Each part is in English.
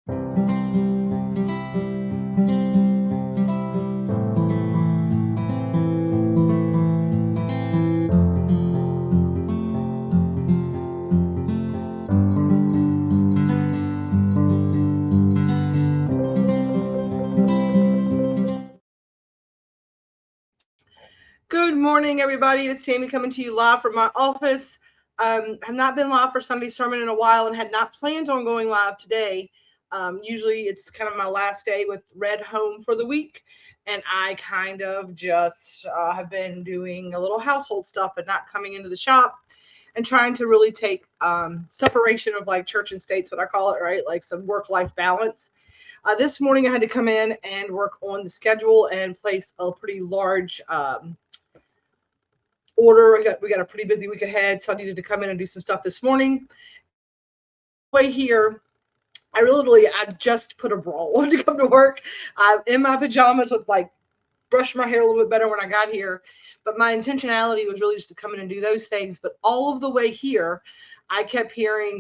Good morning, everybody. It's Tammy coming to you live from my office. Have not been live for Sunday sermon in a while and had not planned on going live today. Usually it's kind of my last day with Red home for the week, and I kind of just have been doing a little household stuff and not coming into the shop and trying to really take separation of like church and state's what I call it, right? Like some work-life balance. This morning I had to come in and work on the schedule and place a pretty large order. We got a pretty busy week ahead, so I needed to come in and do some stuff this morning. Way here, I just put a bra on to come to work. I'm in my pajamas with like brushed my hair a little bit better when I got here, but my intentionality was really just to come in and do those things. But all of the way here, I kept hearing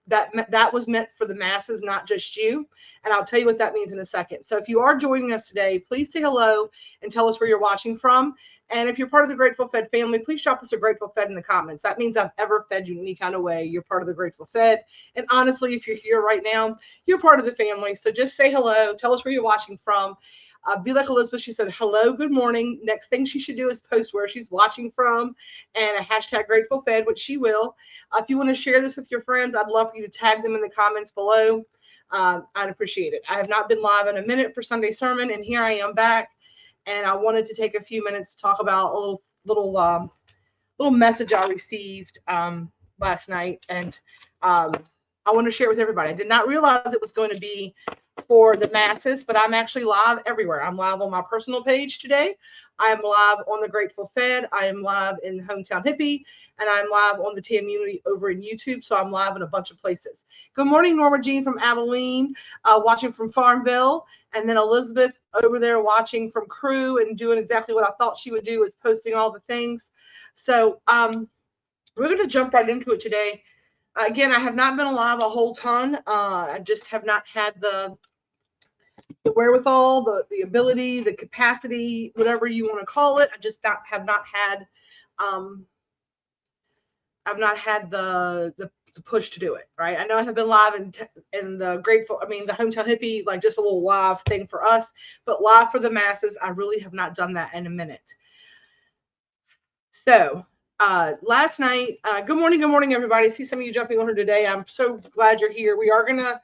that was meant for the masses, not just you. And I'll tell you what that means in a second. So if you are joining us today, please say hello and tell us where you're watching from. And if you're part of the Grateful Fed family, please drop us a Grateful Fed in the comments. That means I've ever fed you in any kind of way. You're part of the Grateful Fed. And honestly, if you're here right now, you're part of the family. So just say hello. Tell us where you're watching from. Be like Elizabeth. She said, hello, good morning. Next thing she should do is post where she's watching from and a hashtag Grateful Fed, which she will. If you want to share this with your friends, I'd love for you to tag them in the comments below. I'd appreciate it. I have not been live in a minute for Sunday sermon, and here I am back. And I wanted to take a few minutes to talk about a little message I received last night, and I want to share it with everybody. I did not realize it was going to be for the masses, but I'm actually live everywhere. I'm live on my personal page today. I am live on the Grateful Fed. I am live in Hometown Hippie, and I'm live on the TMUnity over in YouTube. So I'm live in a bunch of places. Good morning, Norma Jean from Abilene, watching from Farmville, and then Elizabeth over there watching from Crew and doing exactly what I thought she would do, is posting all the things. So we're going to jump right into it today. Again, I have not been alive a whole ton. I just have not had the wherewithal, the ability, the capacity, whatever you want to call it. I just have not had I've not had the push to do it, right? I know I have been live in the the Hometown Hippie, like just a little live thing for us, but live for the masses, I really have not done that in a minute. So last night, good morning, everybody. I see some of you jumping on here today. I'm so glad you're here. We are gonna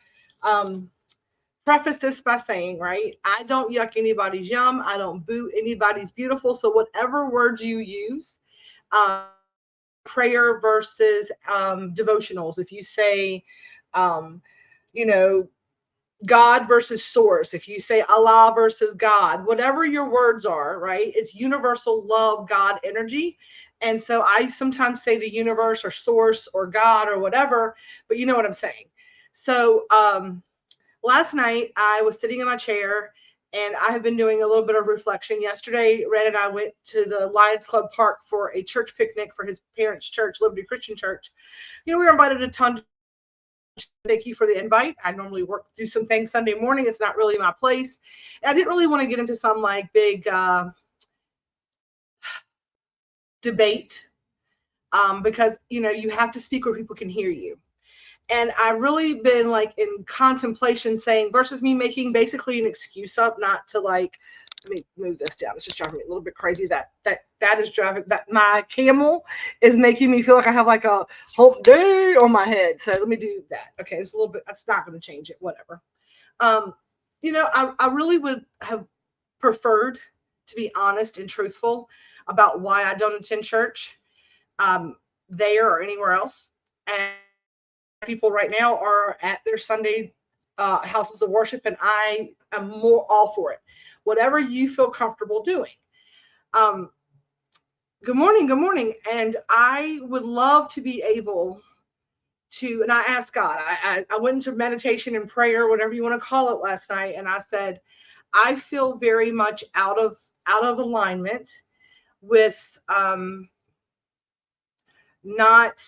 preface this by saying, right, I don't yuck anybody's yum. I don't boo anybody's beautiful. So whatever words you use, prayer versus devotionals. If you say, you know, God versus source, if you say Allah versus God, whatever your words are, right, it's universal love, God energy. And so I sometimes say the universe or source or God or whatever, but you know what I'm saying. So last night I was sitting in my chair and I have been doing a little bit of reflection. Yesterday, Red and I went to the Lions Club Park for a church picnic for his parents' church, Liberty Christian Church. You know, we were invited a ton. Thank you for the invite. I normally do some things Sunday morning. It's not really my place. And I didn't really want to get into some like big debate because, you know, you have to speak where people can hear you. And I've really been like in contemplation saying versus me making basically an excuse up not to like, let me move this down. It's just driving me a little bit crazy. That is driving that my camel is making me feel like I have like a whole day on my head. So let me do that. Okay, it's a little bit, that's not going to change it. Whatever. You know, I really would have preferred to be honest and truthful about why I don't attend church there or anywhere else. And people right now are at their Sunday houses of worship, and I am more all for it. Whatever you feel comfortable doing. Good morning. And I would love to be able to, and I asked God, I went into meditation and prayer, whatever you want to call it last night. And I said, I feel very much out of alignment with not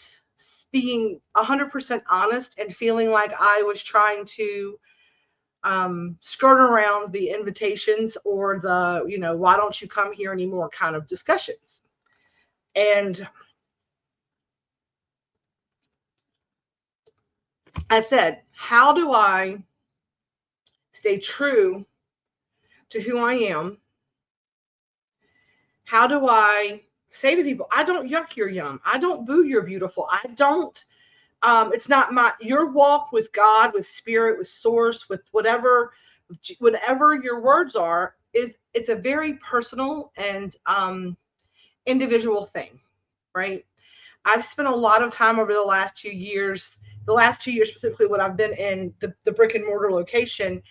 being 100% honest and feeling like I was trying to skirt around the invitations or the, why don't you come here anymore kind of discussions. And I said, how do I stay true to who I am? How do I say to people, I don't yuck your yum. I don't boo your beautiful. I don't, it's not your walk with God, with spirit, with source, with whatever your words are, it's a very personal and individual thing, right? I've spent a lot of time over the last 2 years, specifically when I've been in the brick and mortar location.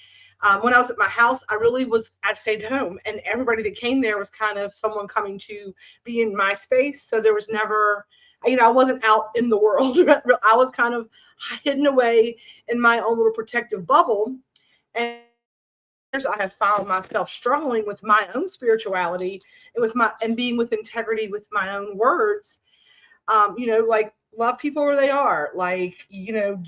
When I was at my house, I stayed home, and everybody that came there was kind of someone coming to be in my space. So there was never, I wasn't out in the world. I was kind of hidden away in my own little protective bubble. And I have found myself struggling with my own spirituality and being with integrity with my own words. Like, love people where they are, like, do not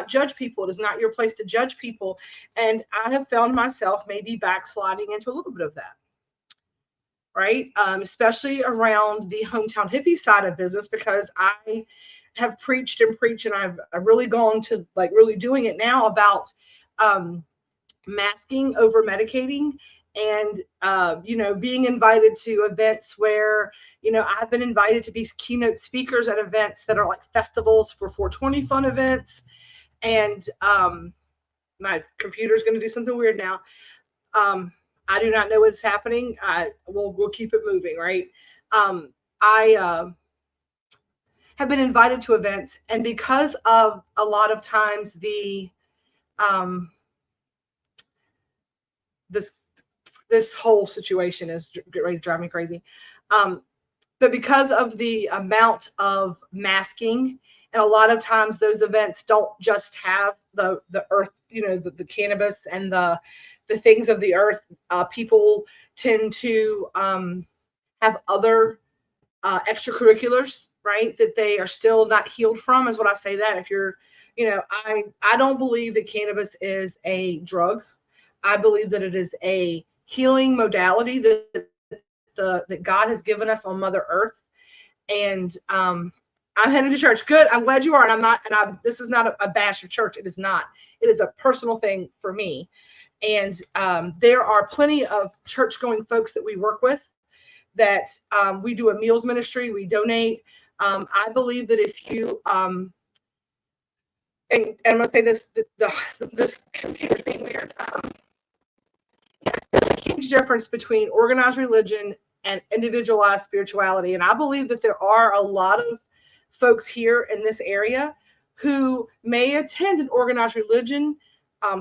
judge people. It is not your place to judge people. And I have found myself maybe backsliding into a little bit of that, right? Especially around the hometown hippie side of business, because I have preached and I've really gone to like really doing it now about masking over medicating, and being invited to events where I've been invited to be keynote speakers at events that are like festivals for 420 fun events. And my computer's going to do something weird now. I do not know what's happening. We'll keep it moving, right? I have been invited to events, and because of a lot of times this whole situation is ready to drive me crazy. But because of the amount of masking, and a lot of times those events don't just have the earth, the cannabis and the things of the earth. People tend to have other extracurriculars, right? That they are still not healed from, is what I say that. If you're, I don't believe that cannabis is a drug. I believe that it is a healing modality that God has given us on Mother Earth. And I'm headed to church. Good. I'm glad you are. And I'm not. And this is not a bash of church. It is not. It is a personal thing for me. And there are plenty of church-going folks that we work with that we do a meals ministry. We donate. I believe that if you and I'm gonna say this, this computer's being weird. There's a huge difference between organized religion and individualized spirituality. And I believe that there are a lot of folks here in this area who may attend an organized religion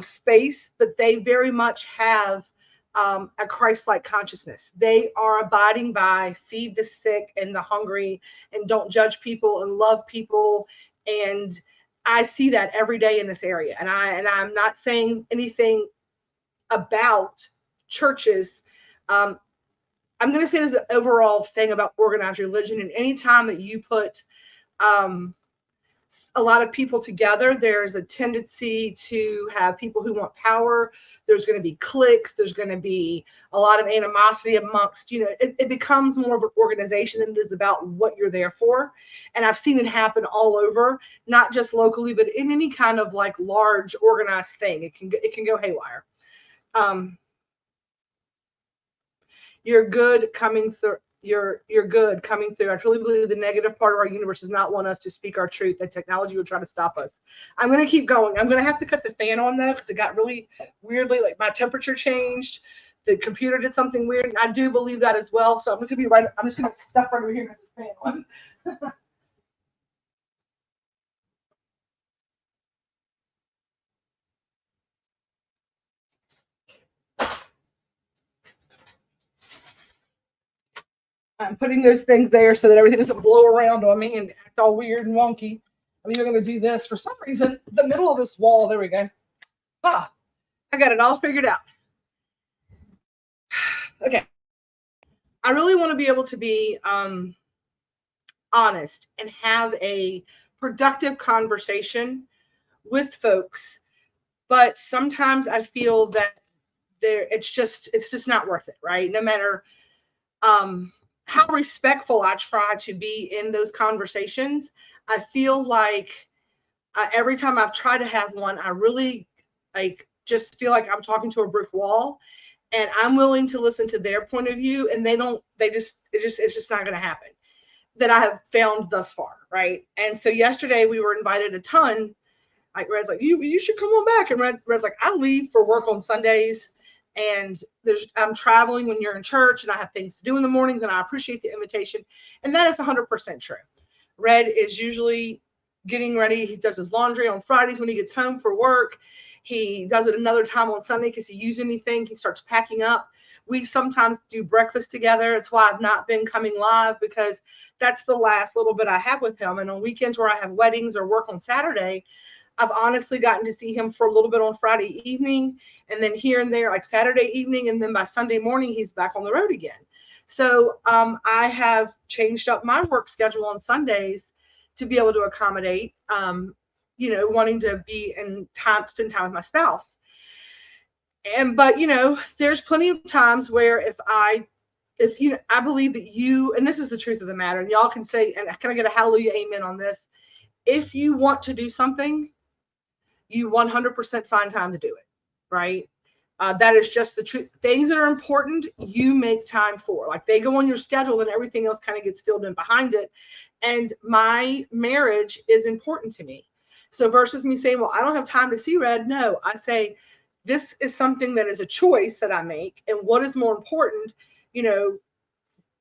space, but they very much have a Christ-like consciousness. They are abiding by feed the sick and the hungry, and don't judge people, and love people. And I see that every day in this area. And I'm not saying anything about churches. I'm going to say there's an overall thing about organized religion. And anytime that you put a lot of people together, there's a tendency to have people who want power. There's going to be cliques. There's going to be a lot of animosity amongst, it becomes more of an organization than it is about what you're there for. And I've seen it happen all over, not just locally, but in any kind of like large organized thing. It can go haywire. You're good coming through. You're good coming through. I truly believe the negative part of our universe does not want us to speak our truth. That technology will try to stop us. I'm going to keep going. I'm going to have to cut the fan on though, because it got really weirdly, like my temperature changed. The computer did something weird. And I do believe that as well. So I'm just going to step right over here and cut this fan on. I'm putting those things there so that everything doesn't blow around on me and act all weird and wonky. I'm even going to do this for some reason. The middle of this wall. There we go. Ah, I got it all figured out. Okay. I really want to be able to be honest and have a productive conversation with folks. But sometimes I feel that it's just not worth it, right? No matter how respectful I try to be in those conversations, I feel like every time I've tried to have one, I really just feel like I'm talking to a brick wall, and I'm willing to listen to their point of view, and it's just not going to happen, that I have found thus far, right? And so yesterday we were invited a ton. Like Red's like, you should come on back, and Red's like, I leave for work on Sundays, and I'm traveling when you're in church, and I have things to do in the mornings, and I appreciate the invitation, and that is 100% true. Red is usually getting ready. He does his laundry on Fridays when he gets home for work. He does it another time on Sunday because he used anything. He starts packing up. We sometimes do breakfast together. It's why I've not been coming live, because that's the last little bit I have with him. And on weekends where I have weddings or work on Saturday, I've honestly gotten to see him for a little bit on Friday evening, and then here and there, like Saturday evening, and then by Sunday morning, he's back on the road again. So I have changed up my work schedule on Sundays to be able to accommodate, wanting to be in time, spend time with my spouse. But there's plenty of times where I believe that and this is the truth of the matter, and y'all can say, and can I get a hallelujah, amen on this? If you want to do something, you 100% find time to do it, right? That is just the truth. Things that are important, you make time for. Like, they go on your schedule, and everything else kind of gets filled in behind it. And my marriage is important to me. So versus me saying, well, I don't have time to see Red, no, I say, this is something that is a choice that I make. And what is more important,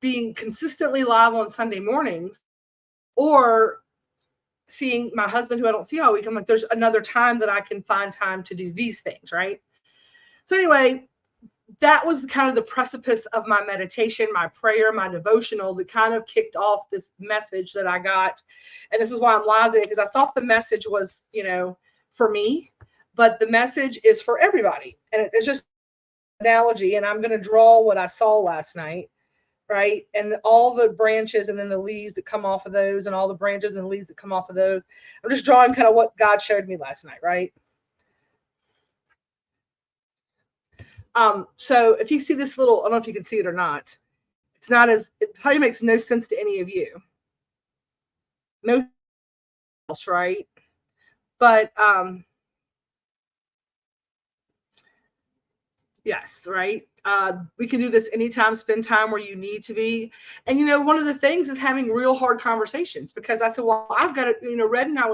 being consistently live on Sunday mornings, or seeing my husband, who I don't see all week. I'm like, there's another time that I can find time to do these things, right? So anyway, that was kind of the precipice of my meditation, my prayer, my devotional that kind of kicked off this message that I got. And this is why I'm live today, because I thought the message was, for me, but the message is for everybody. And it's just an analogy. And I'm going to draw what I saw last night, right? And all the branches and then the leaves that come off of those, and all the branches and the leaves that come off of those. I'm just drawing kind of what God showed me last night, right? So if you see this little, I don't know if you can see it or not. It probably makes no sense to any of you. No else, right? But yes, right? We can do this anytime, spend time where you need to be. And, one of the things is having real hard conversations, because I said, well, I've got to, Red and I,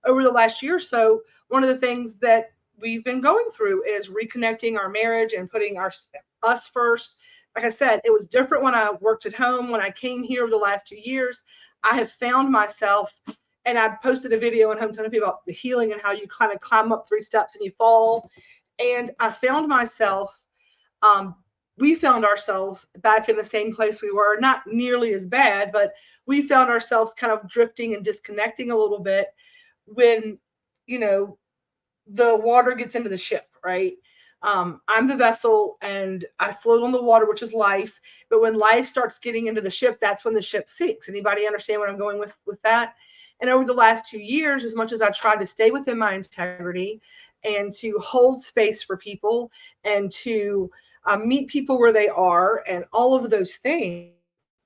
over the last year or so, one of the things that we've been going through is reconnecting our marriage and putting us first. Like I said, it was different when I worked at home. When I came here over the last 2 years, I have found myself, and I posted a video on Hometown People about the healing and how you kind of climb up 3 steps and you fall. And I found myself, we found ourselves back in the same place we were, not nearly as bad, but we found ourselves kind of drifting and disconnecting a little bit when, the water gets into the ship, right? I'm the vessel, and I float on the water, which is life. But when life starts getting into the ship, that's when the ship sinks. Anybody understand what I'm going with that? And over the last 2 years, as much as I tried to stay within my integrity and to hold space for people and to meet people where they are and all of those things,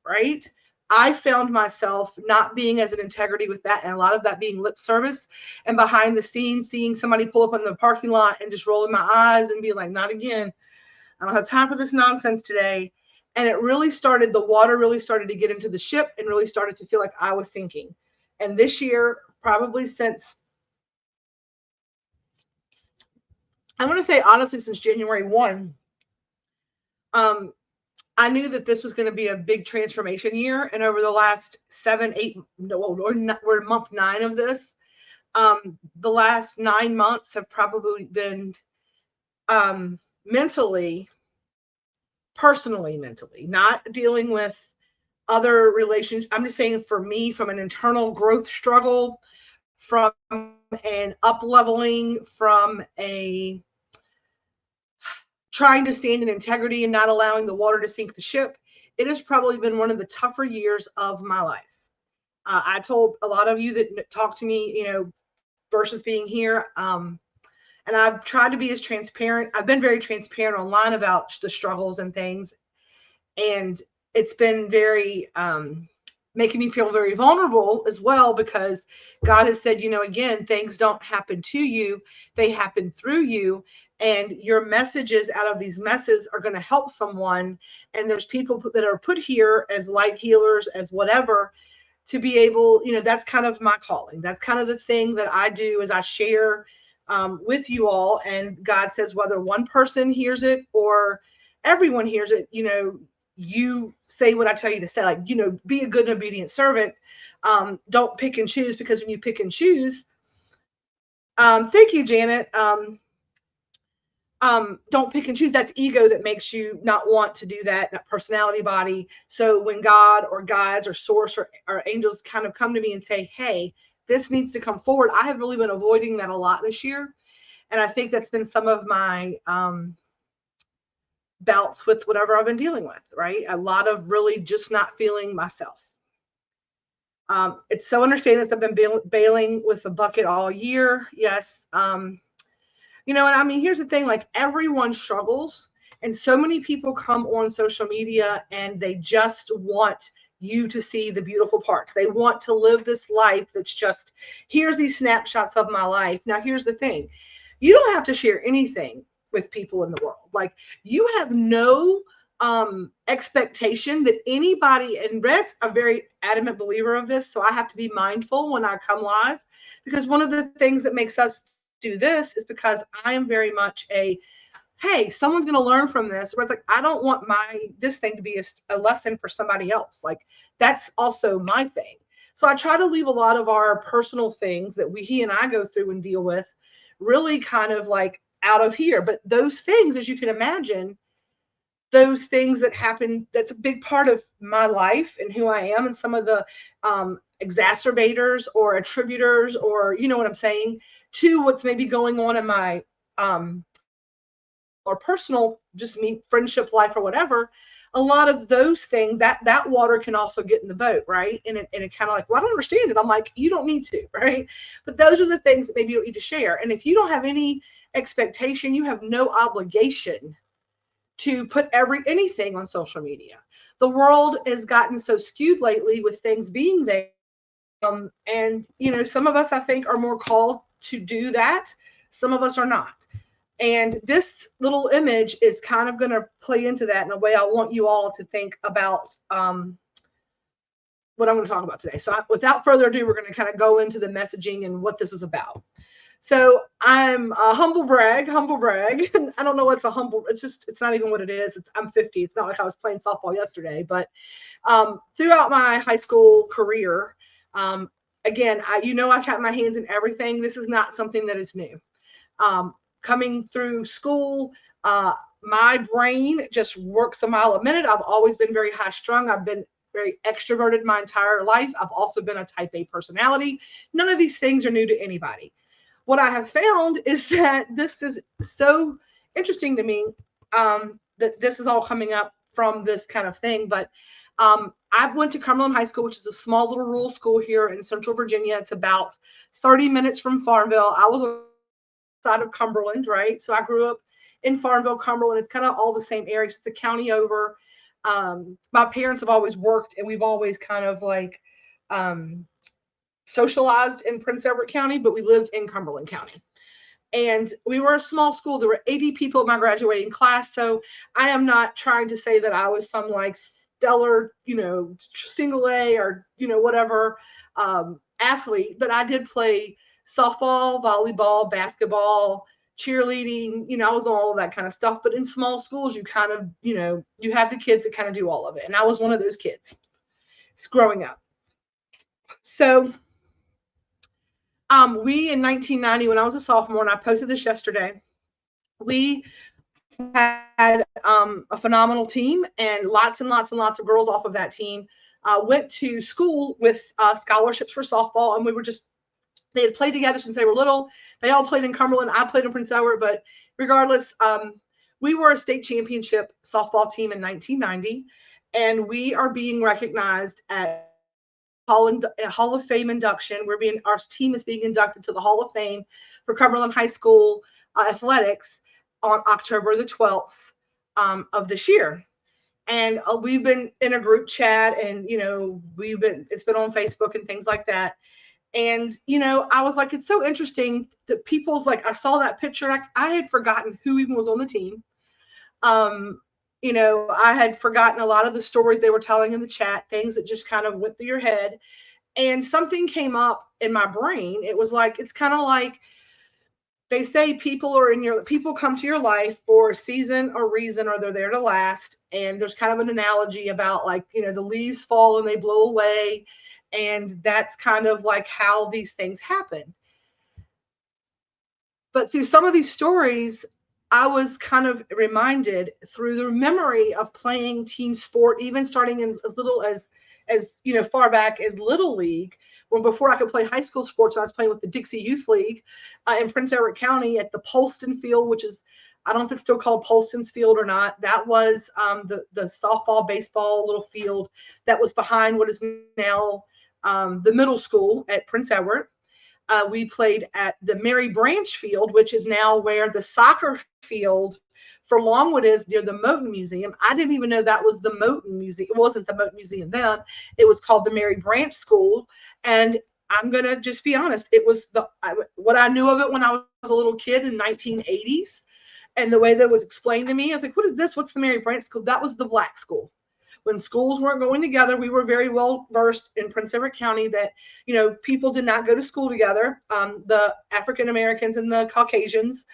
right? I found myself not being as an integrity with that, and a lot of that being lip service and behind the scenes, seeing somebody pull up in the parking lot and just rolling my eyes and be like, not again. I don't have time for this nonsense today. And the water really started to get into the ship and really started to feel like I was sinking. And this year, probably since, I want to say honestly, since January 1, I knew that this was going to be a big transformation year. And over the last 7, 8, we're month 9 of this. The last 9 months have probably been personally, not dealing with other relationships. I'm just saying, for me, from an internal growth struggle, from an up leveling, from a trying to stand in integrity and not allowing the water to sink the ship. It has probably been one of the tougher years of my life. I told a lot of you that talk to me, you know, versus being here. And I've tried to be as transparent. I've been very transparent online about the struggles and things. And it's been very making me feel very vulnerable as well, because God has said, you know, again, things don't happen to you, they happen through you. And your messages out of these messes are going to help someone. And there's people that are put here as light healers, as whatever, to be able, you know, that's kind of my calling. That's kind of the thing that I do, is I share with you all. And God says, whether one person hears it or everyone hears it, you know, you say what I tell you to say, like, you know, be a good and obedient servant. Don't pick and choose, because when you pick and choose, thank you, Janet. Don't pick and choose. That's ego that makes you not want to do that, that personality body. So when God or guides or source or angels kind of come to me and say, hey, this needs to come forward, I have really been avoiding that a lot this year. And I think that's been some of my bouts with whatever I've been dealing with, right? A lot of really just not feeling myself. It's so understanding that I've been bailing with the bucket all year. Yes. You know, and I mean, here's the thing, like, everyone struggles. And so many people come on social media and they just want you to see the beautiful parts. They want to live this life that's just, here's these snapshots of my life. Now, here's the thing. You don't have to share anything with people in the world. Like, you have no expectation that anybody, and Red's a very adamant believer of this, so I have to be mindful when I come live, because one of the things that makes us do this is because I am very much a, hey, someone's going to learn from this. Where it's like, I don't want this thing to be a lesson for somebody else. Like, that's also my thing. So I try to leave a lot of our personal things that he and I go through and deal with really kind of like out of here. But those things, as you can imagine, those things that happen, that's a big part of my life and who I am, and some of the exacerbators or attributors, or, you know what I'm saying, to what's maybe going on in my or personal, just me, friendship life or whatever. A lot of those things, that water can also get in the boat, right? And it kind of like, well, I don't understand it. I'm like, you don't need to, right? But those are the things that maybe you don't need to share. And if you don't have any expectation, you have no obligation to put anything on social media. The world has gotten so skewed lately with things being there. And, you know, some of us, I think, are more called to do that. Some of us are not. And this little image is kind of going to play into that in a way I want you all to think about what I'm going to talk about today. So without further ado, we're going to kind of go into the messaging and what this is about. So I'm a humble brag. I don't know what's a humble. It's not even what it is. I'm 50. It's not like I was playing softball yesterday, but throughout my high school career, again, I got my hands in everything. This is not something that is new. Coming through school, my brain just works a mile a minute. I've always been very high strung. I've been very extroverted my entire life. I've also been a type A personality. None of these things are new to anybody. What I have found is that this is so interesting to me, that this is all coming up from this kind of thing. But I went to Cumberland High School, which is a small little rural school here in Central Virginia. It's about 30 minutes from Farmville. I was on the side of Cumberland, right? So I grew up in Farmville, Cumberland. It's kind of all the same area. It's the county over. My parents have always worked, and we've always kind of like socialized in Prince Edward County, but we lived in Cumberland County. And we were a small school. There were 80 people in my graduating class. So I am not trying to say that I was some like stellar, single A or, whatever athlete, but I did play softball, volleyball, basketball, cheerleading, I was on all of that kind of stuff. But in small schools, you kind of, you have the kids that kind of do all of it. And I was one of those kids growing up. So we, in 1990, when I was a sophomore, and I posted this yesterday, we had a phenomenal team, and lots and lots and lots of girls off of that team went to school with scholarships for softball. And they had played together since they were little. They all played in Cumberland. I played in Prince Edward, but regardless, we were a state championship softball team in 1990, and we are being recognized at Hall of Fame induction. Our team is being inducted to the Hall of Fame for Cumberland High School athletics on October the 12th of this year. And we've been in a group chat, and it's been on Facebook and things like that. And I was like, it's so interesting that people's like, I saw that picture, I had forgotten who even was on the team. I had forgotten a lot of the stories they were telling in the chat, things that just kind of went through your head. And something came up in my brain. It was like, it's kind of like they say people come to your life for a season or reason, or they're there to last. And there's kind of an analogy about like, the leaves fall and they blow away. And that's kind of like how these things happen. But through some of these stories, I was kind of reminded through the memory of playing team sport, even starting in as little as far back as Little League, when before I could play high school sports, I was playing with the Dixie Youth League in Prince Edward County at the Polston Field, which is, I don't know if it's still called Polston's Field or not. That was the softball, baseball little field that was behind what is now the middle school at Prince Edward. We played at the Mary Branch Field, which is now where the soccer field for Longwood is, near the Moton Museum. I didn't even know that was the Moton Museum. It wasn't the Moton Museum then. It was called the Mary Branch School. And I'm going to just be honest. It was what I knew of it when I was a little kid in 1980s. And the way that was explained to me, I was like, what is this? What's the Mary Branch School? That was the black school. When schools weren't going together, we were very well versed in Prince Edward County that, people did not go to school together. The African Americans and the Caucasians,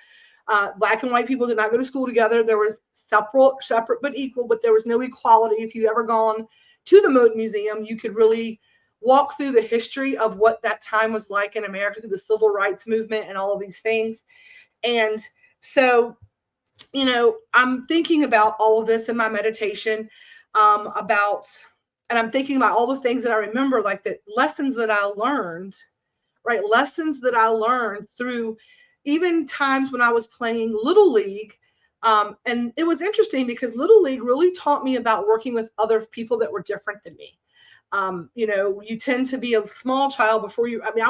black and white people did not go to school together. There was separate but equal, but there was no equality. If you ever gone to the Moton Museum, you could really walk through the history of what that time was like in America through the civil rights movement and all of these things. And so, I'm thinking about all of this in my meditation. And I'm thinking about all the things that I remember, like the lessons that I learned, right? Lessons that I learned through even times when I was playing Little League. And it was interesting because Little League really taught me about working with other people that were different than me. You tend to be a small child before I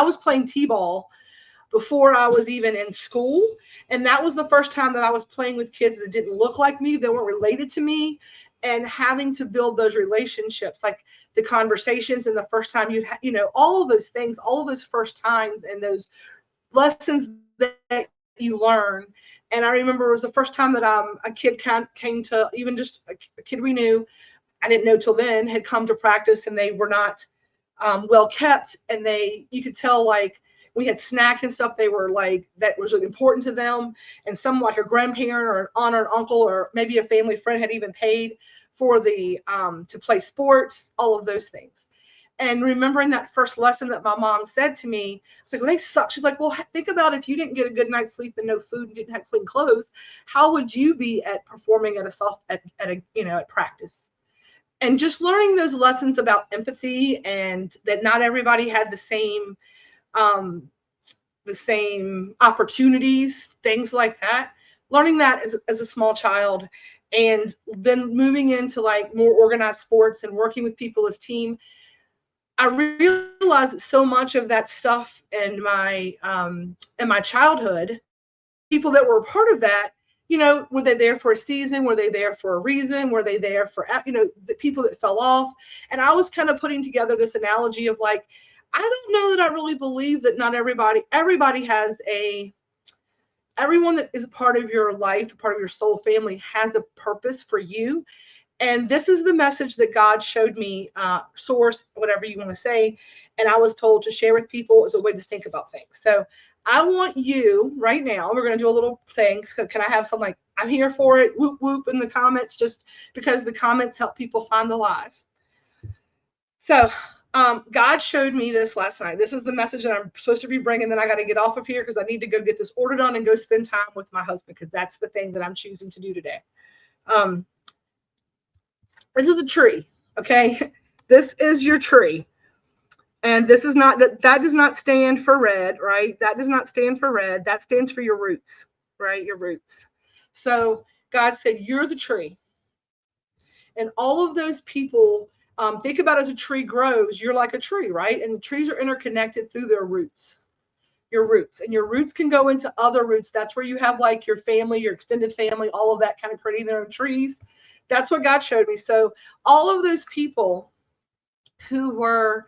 was playing T-ball before I was even in school. And that was the first time that I was playing with kids that didn't look like me, that weren't related to me. And having to build those relationships, like the conversations and the first time all of those things, all of those first times and those lessons that you learn. And I remember it was the first time that a kid came to, even just a kid we knew, I didn't know till then, had come to practice, and they were not well kept. And you could tell, like, we had snacks and stuff. They were like, that was really important to them. And some, like a grandparent or an aunt or an uncle or maybe a family friend, had even paid for to play sports, all of those things. And remembering that first lesson that my mom said to me, I was like, well, they suck. She's like, well, think about if you didn't get a good night's sleep and no food and didn't have clean clothes, how would you be at performing at practice? And just learning those lessons about empathy, and that not everybody had the same opportunities, things like that. Learning that as a small child, and then moving into like more organized sports and working with people as team, I realized that so much of that stuff in my childhood, people that were a part of that, were they there for a season? Were they there for a reason? Were they there for, the people that fell off? And I was kind of putting together this analogy of like, I don't know that I really believe that not everybody has everyone that is a part of your life, part of your soul family, has a purpose for you. And this is the message that God showed me, source, whatever you want to say. And I was told to share with people as a way to think about things. So I want you right now, we're going to do a little thing. So can I have some, like, I'm here for it, whoop, whoop in the comments, just because the comments help people find the live. So God showed me this last night. This is the message that I'm supposed to be bringing. Then I got to get off of here because I need to go get this order done and go spend time with my husband, because that's the thing that I'm choosing to do today. This is a tree, okay? This is your tree. And this is not, that does not stand for red, right? That does not stand for red. That stands for your roots, right? Your roots. So God said, you're the tree. And all of those people Think about as a tree grows, you're like a tree, right? And the trees are interconnected through their roots. Your roots, and your roots can go into other roots. That's where you have like your family, your extended family, all of that kind of creating their own trees. That's what God showed me. So all of those people who were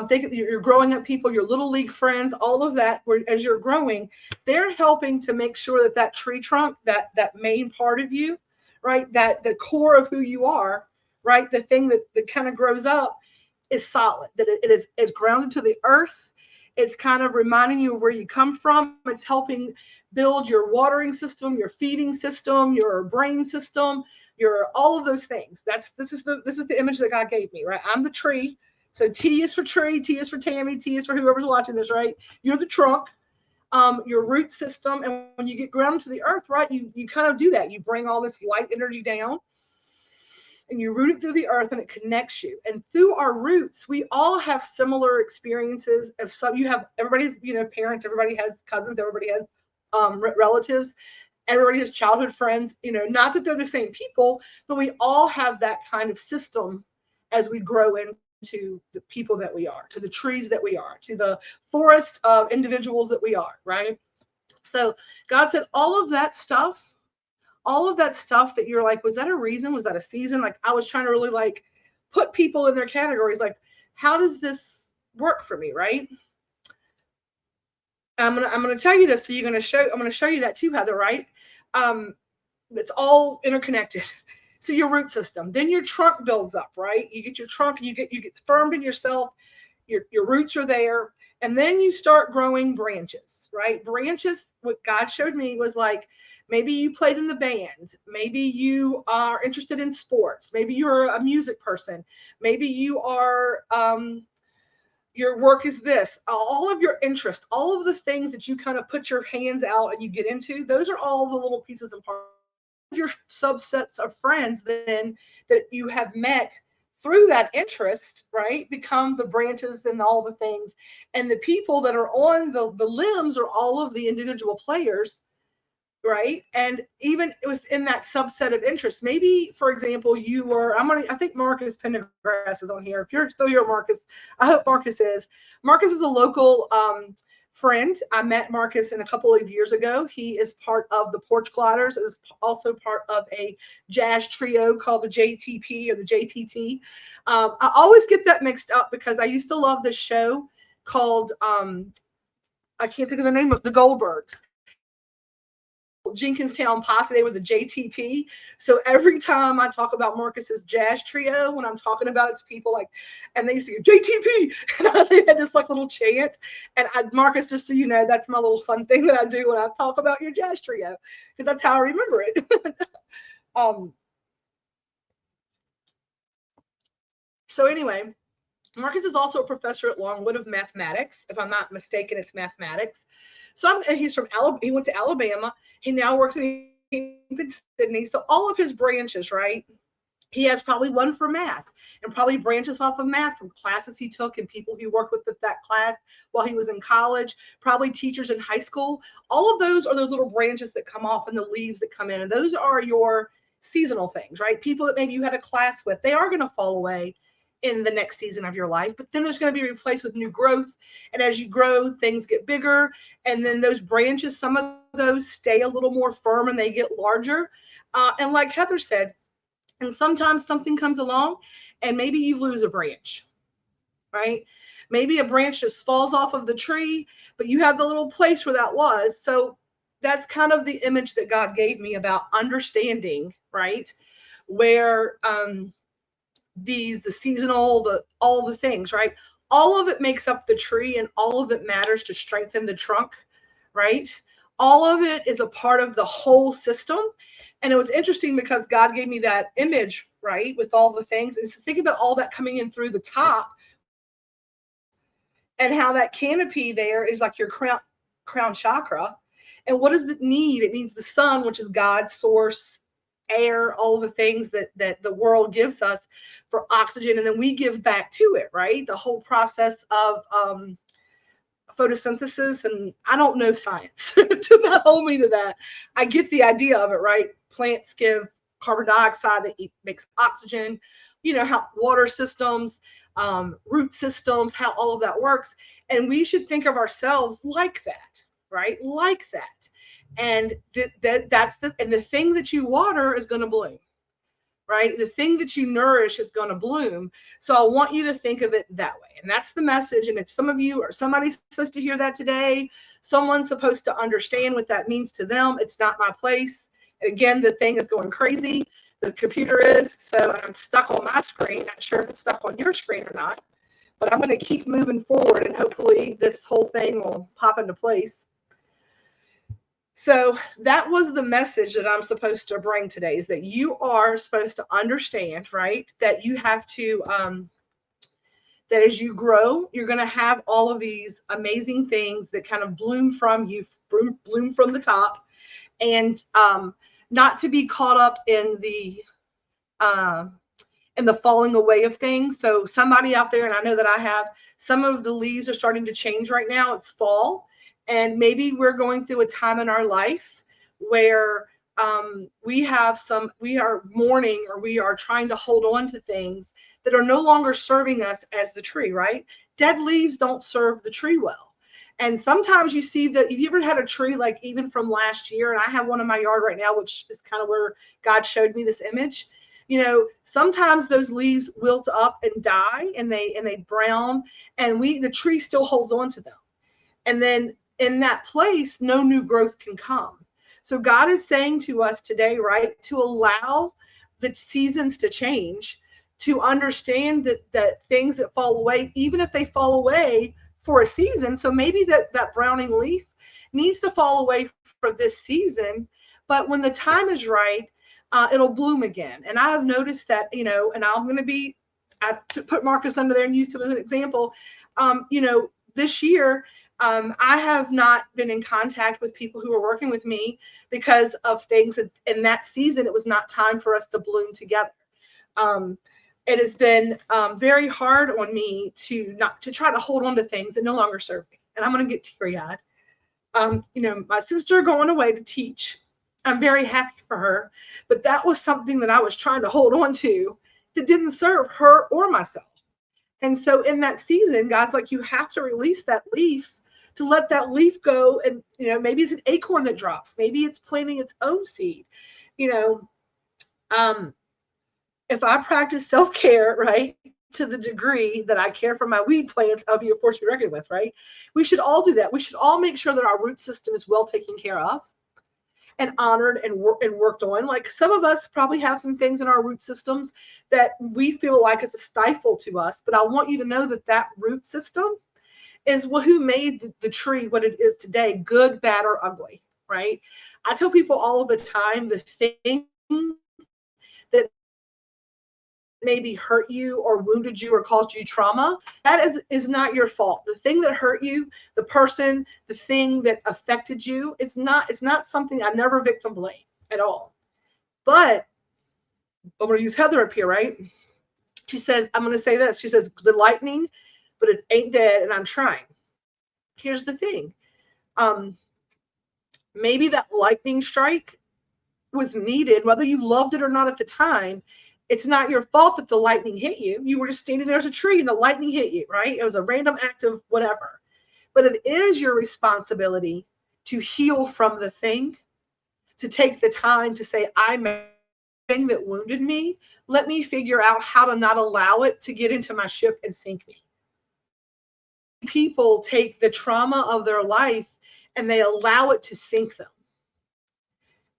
think you're growing up people, your little league friends, all of that, where as you're growing, they're helping to make sure that that tree trunk, that main part of you, right, that the core of who you are, right, the thing that kind of grows up is solid, that it is grounded to the earth. It's kind of reminding you of where you come from. It's helping build your watering system, your feeding system, your brain system, your all of those things. This is the image that God gave me, right? I'm the tree. So T is for tree, T is for Tammy, T is for whoever's watching this, right? You're the trunk, your root system. And when you get grounded to the earth, right, you kind of do that. You bring all this light energy down and you root it through the earth and it connects you. And through our roots, we all have similar experiences. If some, you have, everybody's, parents, everybody has cousins, everybody has relatives, everybody has childhood friends, not that they're the same people, but we all have that kind of system as we grow into the people that we are, to the trees that we are, to the forest of individuals that we are, right? So God said all of that stuff that you're like, was that a reason? Was that a season? Like, I was trying to really like put people in their categories. Like, how does this work for me? Right. I'm going to tell you this. So I'm going to show you that too, Heather, right? It's all interconnected. So your root system, then your trunk builds up, right? You get your trunk and you get firmed in yourself. Your roots are there. And then you start growing branches, right? Branches, what God showed me was like, maybe you played in the band. Maybe you are interested in sports. Maybe you're a music person. Maybe you are, your work is this. All of your interest, all of the things that you kind of put your hands out and you get into, those are all the little pieces and parts of your subsets of friends then that you have met through that interest, right, become the branches and all the things. And the people that are on the limbs are all of the individual players, right? And even within that subset of interest, maybe, for example, you were, I think Marcus Pendergrass is on here. If you're still here, Marcus, I hope Marcus is. Marcus is a local friend. I met Marcus a couple of years ago. He is part of the Porch Gliders, is also part of a jazz trio called the JTP or the JPT. I always get that mixed up because I used to love this show called, I can't think of the name of, the Goldbergs. Jenkinstown Posse, they were the JTP. So every time I talk about Marcus's jazz trio, when I'm talking about it to people, like, and they used to go JTP, and they had this like little chant. And Marcus, just so you know, that's my little fun thing that I do when I talk about your jazz trio, because that's how I remember it. So anyway, Marcus is also a professor at Longwood of mathematics. If I'm not mistaken, it's mathematics. So he's from Alabama. He went to Alabama. He now works in Sydney. So all of his branches, right? He has probably one for math and probably branches off of math from classes he took and people he worked with that class while he was in college, probably teachers in high school. All of those are those little branches that come off and the leaves that come in. And those are your seasonal things, right? People that maybe you had a class with, they are going to fall away in the next season of your life, but then there's going to be replaced with new growth. And as you grow, things get bigger. And then those branches, some of those stay a little more firm and they get larger. And like Heather said, and sometimes something comes along and maybe you lose a branch, right? Maybe a branch just falls off of the tree, but you have the little place where that was. So that's kind of the image that God gave me about understanding, right? Where, the seasonal, all the things, right? All of it makes up the tree and all of it matters to strengthen the trunk, right? All of it is a part of the whole system. And it was interesting because God gave me that image, right? With all the things. And so think about all that coming in through the top and how that canopy there is like your crown chakra. And what does it need? It needs the sun, which is God's source, air, all the things that the world gives us for oxygen, and then we give back to it, right? The whole process of photosynthesis, and I don't know science. Do not hold me to that. I get the idea of it, right? Plants give carbon dioxide that makes oxygen. how water systems, root systems, how all of that works. And we should think of ourselves like that, right? Like that. And the thing that you water is going to bloom, right? The thing that you nourish is going to bloom. So I want you to think of it that way. And that's the message. And if some of you or somebody's supposed to hear that today, someone's supposed to understand what that means to them. It's not my place. Again, the thing is going crazy. The computer is. So I'm stuck on my screen. Not sure if it's stuck on your screen or not. But I'm going to keep moving forward, and hopefully this whole thing will pop into place. So that was the message that I'm supposed to bring today, is that you are supposed to understand, right? That you have to, that as you grow, you're going to have all of these amazing things that kind of bloom from you, bloom from the top, and not to be caught up in the falling away of things. So somebody out there, and I know that I have, some of the leaves are starting to change right now. It's fall. And maybe we're going through a time in our life where we are mourning, or we are trying to hold on to things that are no longer serving us as the tree, right? Dead leaves don't serve the tree well. And sometimes you see that, if you ever had a tree, like even from last year, and I have one in my yard right now, which is kind of where God showed me this image. Sometimes those leaves wilt up and die, and they brown, and the tree still holds on to them. And then in that place, no new growth can come. So God is saying to us today, right, to allow the seasons to change, to understand that things that fall away, even if they fall away for a season, so maybe that browning leaf needs to fall away for this season, but when the time is right, it'll bloom again. And I have noticed that, and I'm going to I've put Marcus under there and used him as an example. This year, I have not been in contact with people who are working with me because of things in that season. It was not time for us to bloom together. It has been very hard on me to try to hold on to things that no longer serve me. And I'm going to get teary-eyed. My sister going away to teach, I'm very happy for her, but that was something that I was trying to hold on to that didn't serve her or myself. And so in that season, God's like, you have to release that leaf, to let that leaf go. And, maybe it's an acorn that drops. Maybe it's planting its own seed. If I practice self-care, right, to the degree that I care for my weed plants, I'll be a force to be reckoned with, right? We should all do that. We should all make sure that our root system is well taken care of and honored and worked on. Like, some of us probably have some things in our root systems that we feel like is a stifle to us, but I want you to know that root system is who made the tree what it is today, good, bad, or ugly, right? I tell people all of the time, the thing that maybe hurt you or wounded you or caused you trauma, that is not your fault. The thing that hurt you, the person, the thing that affected you, it's not something. I never victim blame at all. But I'm going to use Heather up here, right? She says, I'm going to say this. She says, the lightning, but it ain't dead, and I'm trying. Here's the thing. Maybe that lightning strike was needed, whether you loved it or not at the time. It's not your fault that the lightning hit you. You were just standing there as a tree and the lightning hit you, right? It was a random act of whatever. But it is your responsibility to heal from the thing, to take the time to say, I'm a thing that wounded me. Let me figure out how to not allow it to get into my ship and sink me. People take the trauma of their life and they allow it to sink them.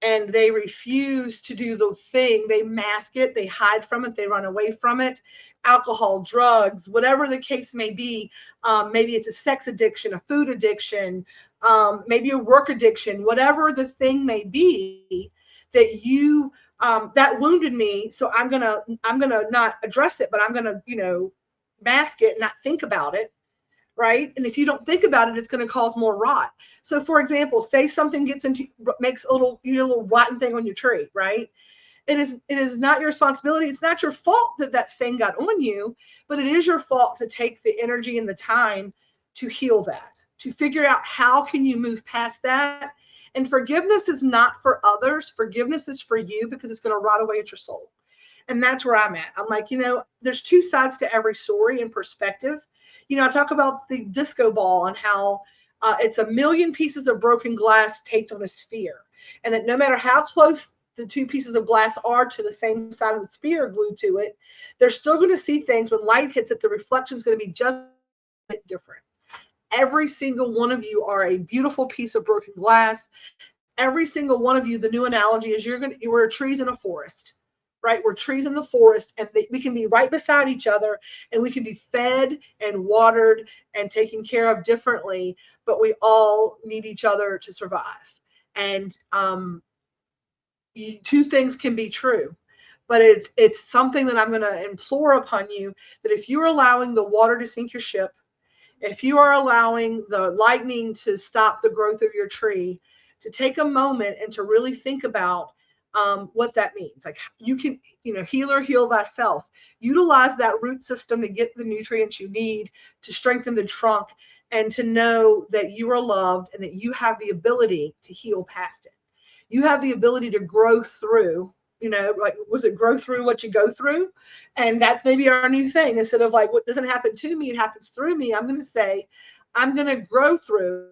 And they refuse to do the thing. They mask it, they hide from it, they run away from it. Alcohol, drugs, whatever the case may be. Maybe it's a sex addiction, a food addiction, maybe a work addiction, whatever the thing may be that you that wounded me. So I'm gonna not address it, but I'm gonna mask it, not think about it. Right? And if you don't think about it, it's going to cause more rot. So for example, say something makes a little rotten thing on your tree, right? It is not your responsibility. It's not your fault that thing got on you, but it is your fault to take the energy and the time to heal that, to figure out how can you move past that. And forgiveness is not for others. Forgiveness is for you, because it's going to rot away at your soul. And that's where I'm at. I'm like, there's two sides to every story and perspective. I talk about the disco ball and how it's a million pieces of broken glass taped on a sphere. And that no matter how close the two pieces of glass are to the same side of the sphere glued to it, they're still going to see things. When light hits it, the reflection is going to be just a bit different. Every single one of you are a beautiful piece of broken glass. Every single one of you, the new analogy is we're trees in a forest, right? We're trees in the forest, and we can be right beside each other, and we can be fed and watered and taken care of differently, but we all need each other to survive. And two things can be true, but it's something that I'm going to implore upon you, that if you're allowing the water to sink your ship, if you are allowing the lightning to stop the growth of your tree, to take a moment and to really think about what that means. Like, you can, healer, heal thyself. Utilize that root system to get the nutrients you need to strengthen the trunk, and to know that you are loved and that you have the ability to heal past it. You have the ability to grow through, like, was it grow through what you go through? And that's maybe our new thing. Instead of like, what doesn't happen to me, it happens through me. I'm going to say, I'm going to grow through.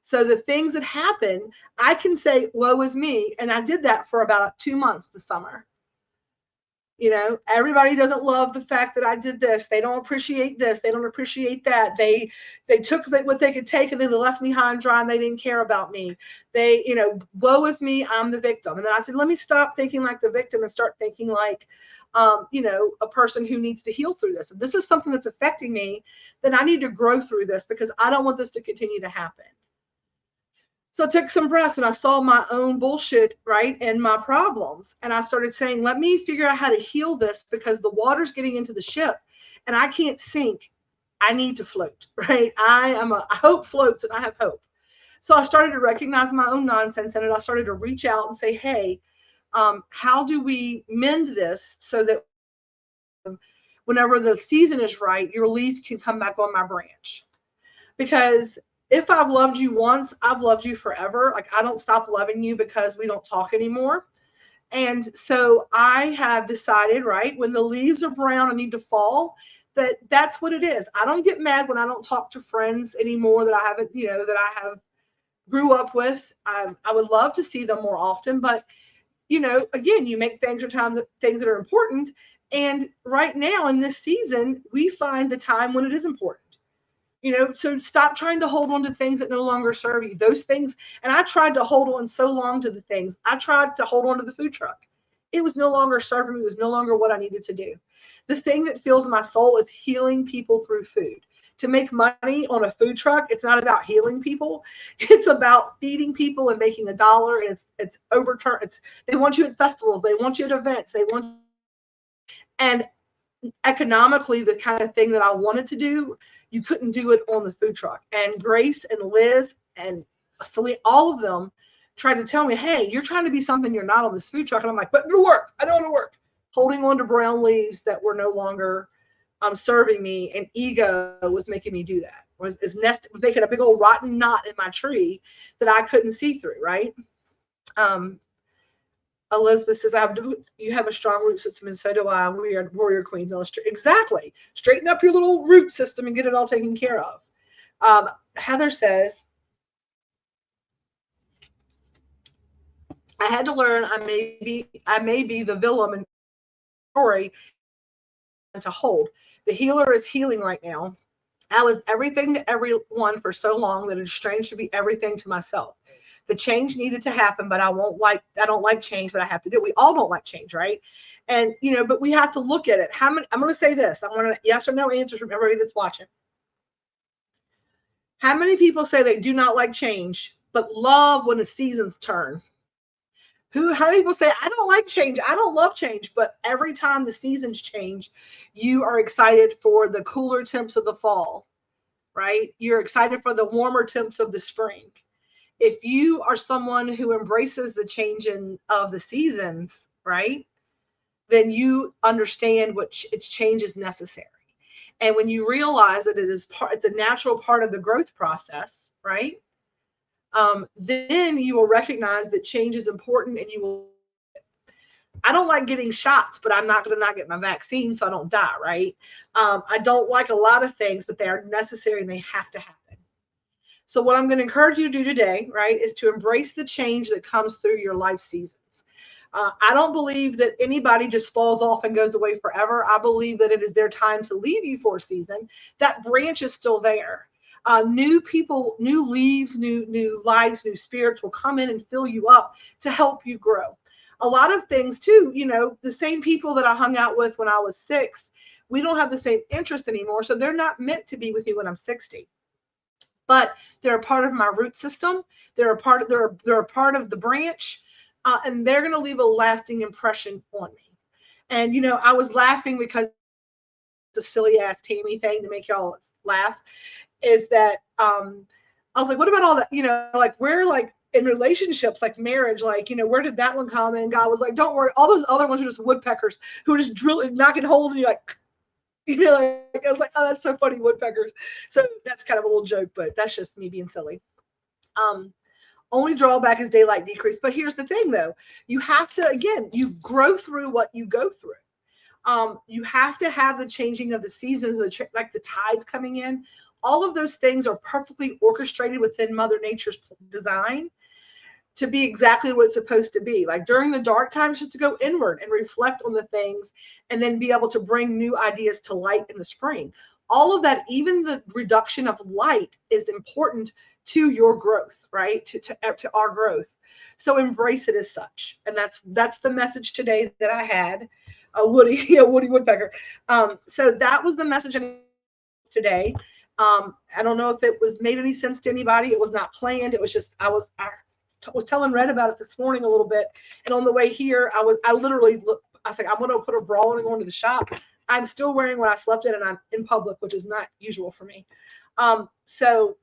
So the things that happen, I can say, woe is me. And I did that for about 2 months this summer. Everybody doesn't love the fact that I did this. They don't appreciate this. They don't appreciate that. They took what they could take, and then they left me high and dry, and they didn't care about me. They, woe is me, I'm the victim. And then I said, let me stop thinking like the victim and start thinking like, a person who needs to heal through this. If this is something that's affecting me, then I need to grow through this, because I don't want this to continue to happen. So I took some breaths, and I saw my own bullshit, right, and my problems. And I started saying, let me figure out how to heal this, because the water's getting into the ship and I can't sink. I need to float, right? I hope floats, and I have hope. So I started to recognize my own nonsense, and I started to reach out and say, hey, how do we mend this so that whenever the season is right, your leaf can come back on my branch? Because if I've loved you once, I've loved you forever. Like, I don't stop loving you because we don't talk anymore. And so I have decided, right, when the leaves are brown and need to fall, that's what it is. I don't get mad when I don't talk to friends anymore that I haven't, that I have grew up with. I would love to see them more often, but again, you make things that are important. And right now in this season, we find the time when it is important. So stop trying to hold on to things that no longer serve you. Those things, and I tried to hold on so long to the things. I tried to hold on to the food truck. It was no longer serving me. It was no longer what I needed to do. The thing that fills my soul is healing people through food. To make money on a food truck, it's not about healing people. It's about feeding people and making $1. And it's overturned. They want you at festivals. They want you at events. And economically, the kind of thing that I wanted to do, you couldn't do it on the food truck. And Grace and Liz and Celine, all of them tried to tell me, hey, you're trying to be something you're not on this food truck. And I'm like, but it'll work. I don't want to work. Holding on to brown leaves that were no longer serving me, and ego was making me do that. Was making a big old rotten knot in my tree that I couldn't see through, right? Elizabeth says, you have a strong root system, and so do I. We are warrior queens. Exactly. Straighten up your little root system and get it all taken care of. Heather says, I had to learn I may be the villain in the story to hold. The healer is healing right now. I was everything to everyone for so long that it's strange to be everything to myself. The change needed to happen, but I don't like change, but I have to do it. We all don't like change, right? And, but we have to look at it. I'm going to say this. I want yes or no answers from everybody that's watching. How many people say they do not like change, but love when the seasons turn? How many people say, I don't like change. I don't love change, but every time the seasons change, you are excited for the cooler temps of the fall, right? You're excited for the warmer temps of the spring. If you are someone who embraces the changing of the seasons, right, then you understand its change is necessary. And when you realize that it's a natural part of the growth process, right, then you will recognize that change is important, and you will. I don't like getting shots, but I'm not going to not get my vaccine so I don't die, right? I don't like a lot of things, but they are necessary and they have to happen. So what I'm going to encourage you to do today, right, is to embrace the change that comes through your life seasons. I don't believe that anybody just falls off and goes away forever. I believe that it is their time to leave you for a season. That branch is still there. New people, new leaves, new lives, new spirits will come in and fill you up to help you grow. A lot of things too, you know, the same people that I hung out with when I was 6, we don't have the same interest anymore. So they're not meant to be with me when I'm 60. But they're a part of my root system. They're a part of the branch, and they're going to leave a lasting impression on me. And you know, I was laughing because the silly ass Tammy thing to make y'all laugh is that I was like, what about all that? You know, like we're like in relationships, like marriage, like, you know, where did that one come? And God was like, don't worry, all those other ones are just woodpeckers who are just drilling, knocking holes, and you're like, you know, like I was like, oh, that's so funny, woodpeckers. So that's kind of a little joke, but that's just me being silly. Only drawback is daylight decrease. But here's the thing, though, you have to, again, you grow through what you go through. You have to have the changing of the seasons, like the tides coming in. All of those things are perfectly orchestrated within Mother Nature's design to be exactly what it's supposed to be. Like during the dark times, just to go inward and reflect on the things and then be able to bring new ideas to light in the spring. All of that, even the reduction of light, is important to your growth, right? To our growth. So embrace it as such. And that's the message today that I had. Woody Woodpecker. So that was the message today. I don't know if it was made any sense to anybody. It was not planned. It was just I was telling Red about it this morning a little bit, and on the way here, I literally looked. I think I'm going to put a bra on and go into the shop. I'm still wearing what I slept in, and I'm in public, which is not usual for me. So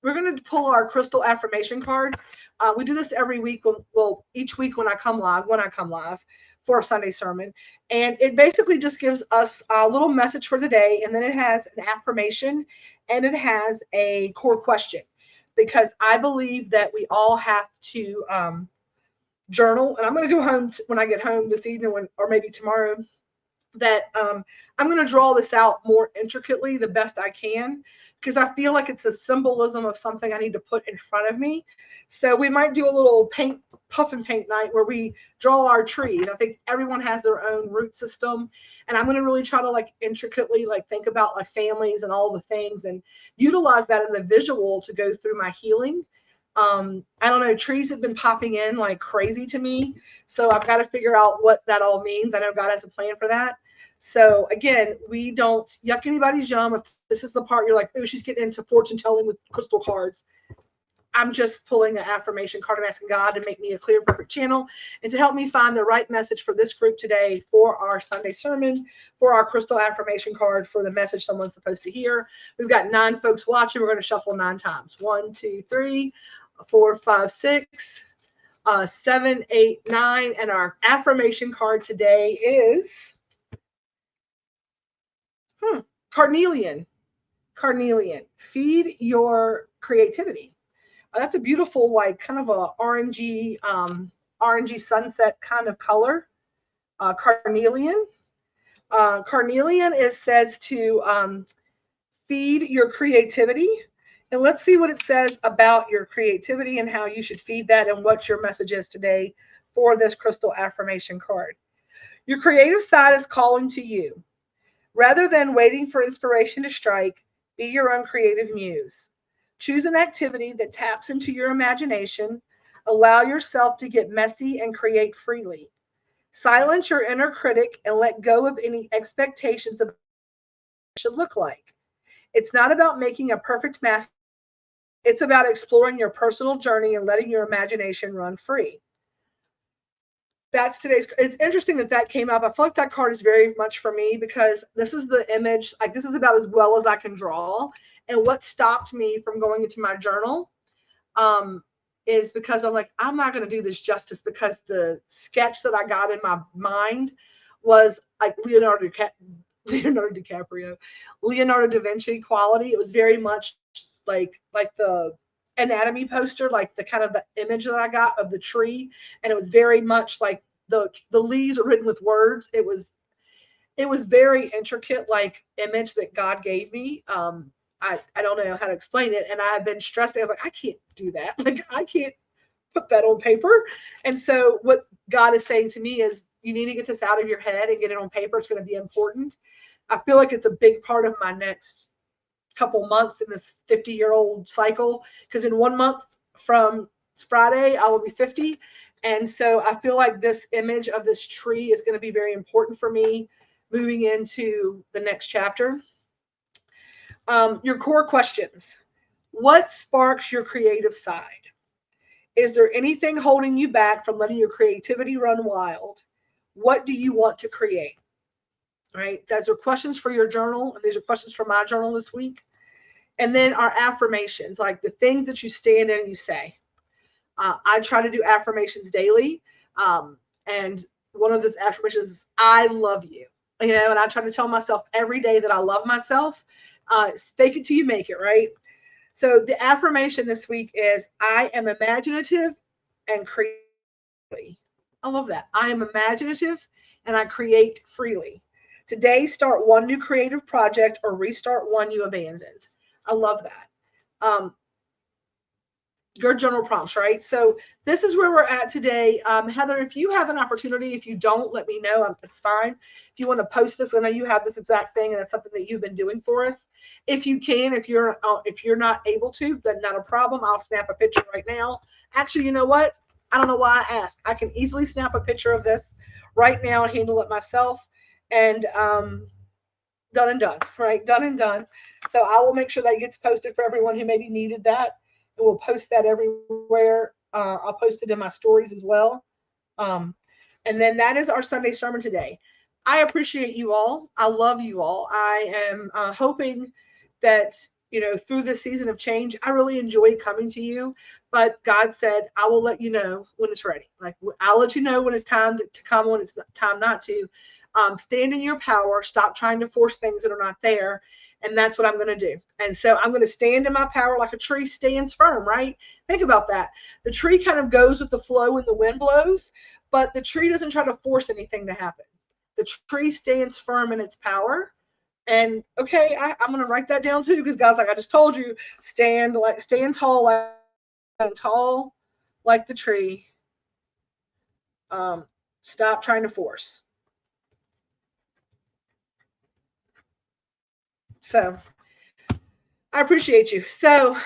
we're going to pull our crystal affirmation card. We do this every week. Each week when I come live for a Sunday sermon, and it basically just gives us a little message for the day, and then it has an affirmation, and it has a core question. Because I believe that we all have to journal, and I'm going to go home when I get home this evening, or maybe tomorrow, that I'm going to draw this out more intricately the best I can, because I feel like it's a symbolism of something I need to put in front of me. So we might do a little puff and paint night where we draw our trees. I think everyone has their own root system, and I'm going to really try to like intricately like think about like families and all the things and utilize that as a visual to go through my healing. I don't know, trees have been popping in like crazy to me. So I've got to figure out what that all means. I know God has a plan for that. So again, we don't yuck anybody's yum. If this is the part you're like, oh, she's getting into fortune telling with crystal cards, I'm just pulling an affirmation card. I'm asking God to make me a clear, perfect channel and to help me find the right message for this group today, for our Sunday sermon, for our crystal affirmation card, for the message someone's supposed to hear. We've got 9 folks watching. We're going to shuffle 9 times. 1, 2, 3, 4, 5, 6, 7, 8, 9. And our affirmation card today is Carnelian. Carnelian. Feed your creativity. That's a beautiful, like kind of a orangey sunset kind of color. Carnelian. Carnelian says to feed your creativity. And let's see what it says about your creativity and how you should feed that and what your message is today for this crystal affirmation card. Your creative side is calling to you. Rather than waiting for inspiration to strike, be your own creative muse. Choose an activity that taps into your imagination. Allow yourself to get messy and create freely. Silence your inner critic and let go of any expectations of what it should look like. It's not about making a perfect master. It's about exploring your personal journey and letting your imagination run free. That's today's. It's interesting that came up. I feel like that card is very much for me because this is the image. Like this is about as well as I can draw. And what stopped me from going into my journal is because I'm like, I'm not going to do this justice, because the sketch that I got in my mind was like Leonardo DiCaprio, Leonardo da Vinci quality. It was very much like the anatomy poster, like the kind of the image that I got of the tree. And it was very much like the leaves are written with words. It was very intricate, like image that God gave me. I don't know how to explain it. And I've been stressing. I was like, I can't do that. Like, I can't put that on paper. And so what God is saying to me is, you need to get this out of your head and get it on paper. It's going to be important. I feel like it's a big part of my next couple months in this 50-year-old cycle, because in 1 month from Friday, I will be 50. And so I feel like this image of this tree is going to be very important for me moving into the next chapter. Your core questions. What sparks your creative side? Is there anything holding you back from letting your creativity run wild? What do you want to create? All right. Those are questions for your journal. And these are questions for my journal this week. And then our affirmations, like the things that you stand in and you say. I try to do affirmations daily. And one of those affirmations is, I love you. And I try to tell myself every day that I love myself. Fake it till you make it, right? So the affirmation this week is, I am imaginative and creative. I love that. I am imaginative and I create freely. Today, start one new creative project or restart one you abandoned. I love that. Your journal prompts, right? So this is where we're at today. Heather, if you have an opportunity, if you don't, let me know. It's fine. If you want to post this, I know you have this exact thing, and it's something that you've been doing for us. If you can, if you're not able to, then not a problem. I'll snap a picture right now. Actually, you know what? I don't know why I asked. I can easily snap a picture of this right now and handle it myself. And done and done, right? Done and done. So I will make sure that gets posted for everyone who maybe needed that. And we'll post that everywhere. I'll post it in my stories as well. And then that is our Sunday sermon today. I appreciate you all. I love you all. I am hoping that, through this season of change, I really enjoy coming to you. But God said, I will let you know when it's ready. Like, I'll let you know when it's time to come, when it's time not to. Stand in your power. Stop trying to force things that are not there. And that's what I'm going to do. And so I'm going to stand in my power like a tree stands firm, right? Think about that. The tree kind of goes with the flow when the wind blows, but the tree doesn't try to force anything to happen. The tree stands firm in its power. And okay, I'm going to write that down too, because God's like, I just told you, stand tall, like the tree. Stop trying to force. So I appreciate you. So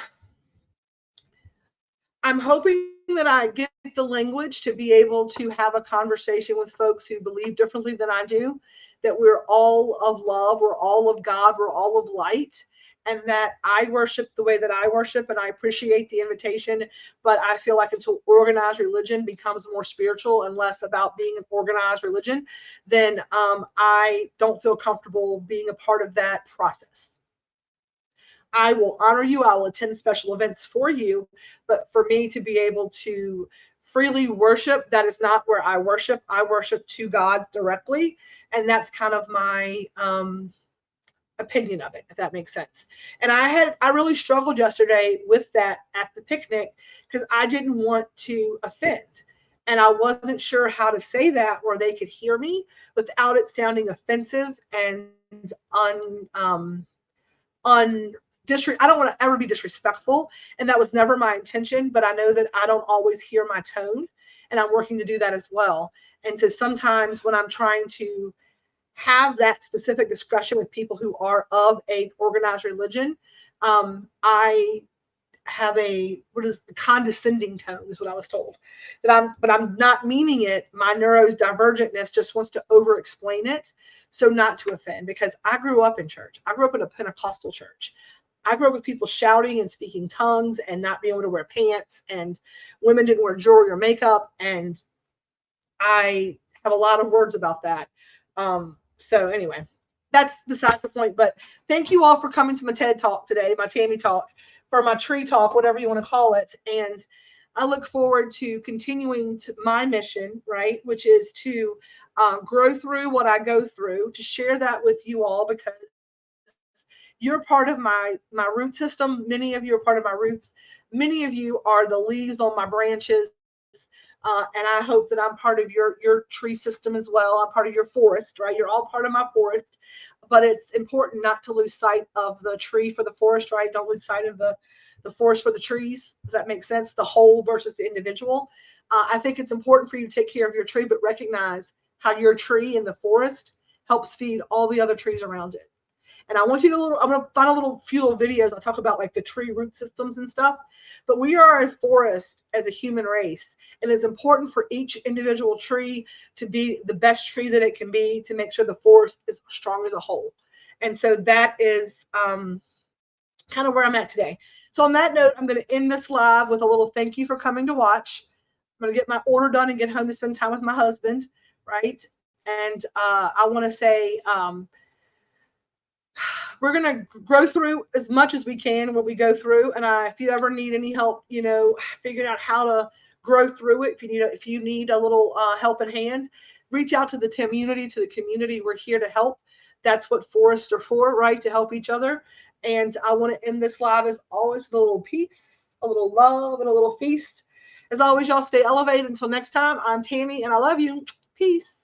I'm hoping that I get the language to be able to have a conversation with folks who believe differently than I do, that we're all of love, we're all of God, we're all of light, and that I worship the way that I worship, and I appreciate the invitation, but I feel like until organized religion becomes more spiritual and less about being an organized religion, then I don't feel comfortable being a part of that process. I will honor you. I will attend special events for you. But for me to be able to freely worship, that is not where I worship. I worship to God directly. And that's kind of my opinion of it, if that makes sense. And I really struggled yesterday with that at the picnic, because I didn't want to offend. And I wasn't sure how to say that where they could hear me without it sounding offensive and I don't want to ever be disrespectful, and that was never my intention, but I know that I don't always hear my tone, and I'm working to do that as well. And so sometimes when I'm trying to have that specific discussion with people who are of a organized religion, I have a condescending tone, is what I was told. But I'm not meaning it. My neurodivergentness just wants to over explain it, so not to offend, because I grew up in church. I grew up in a Pentecostal church. I grew up with people shouting and speaking tongues and not being able to wear pants, and women didn't wear jewelry or makeup. And I have a lot of words about that. So anyway, that's besides the point. But thank you all for coming to my TED Talk today, my Tammy Talk, for my tree talk, whatever you want to call it. And I look forward to continuing to my mission, right, which is to grow through what I go through, to share that with you all, because you're part of my root system. Many of you are part of my roots. Many of you are the leaves on my branches. And I hope that I'm part of your tree system as well. I'm part of your forest, right? You're all part of my forest. But it's important not to lose sight of the tree for the forest, right? Don't lose sight of the forest for the trees. Does that make sense? The whole versus the individual. I think it's important for you to take care of your tree, but recognize how your tree in the forest helps feed all the other trees around it. And I want you to I'm going to find a few little videos. I'll talk about like the tree root systems and stuff. But we are a forest as a human race. And it's important for each individual tree to be the best tree that it can be to make sure the forest is strong as a whole. And so that is kind of where I'm at today. So on that note, I'm going to end this live with a little thank you for coming to watch. I'm going to get my order done and get home to spend time with my husband, right? And I want to say, we're going to grow through as much as we can what we go through. And if you ever need any help, figuring out how to grow through it, if you need a little helping hand, reach out to the community. We're here to help. That's what forests are for, right? To help each other. And I want to end this live as always with a little peace, a little love, and a little feast. As always, y'all stay elevated. Until next time, I'm Tammy, and I love you. Peace.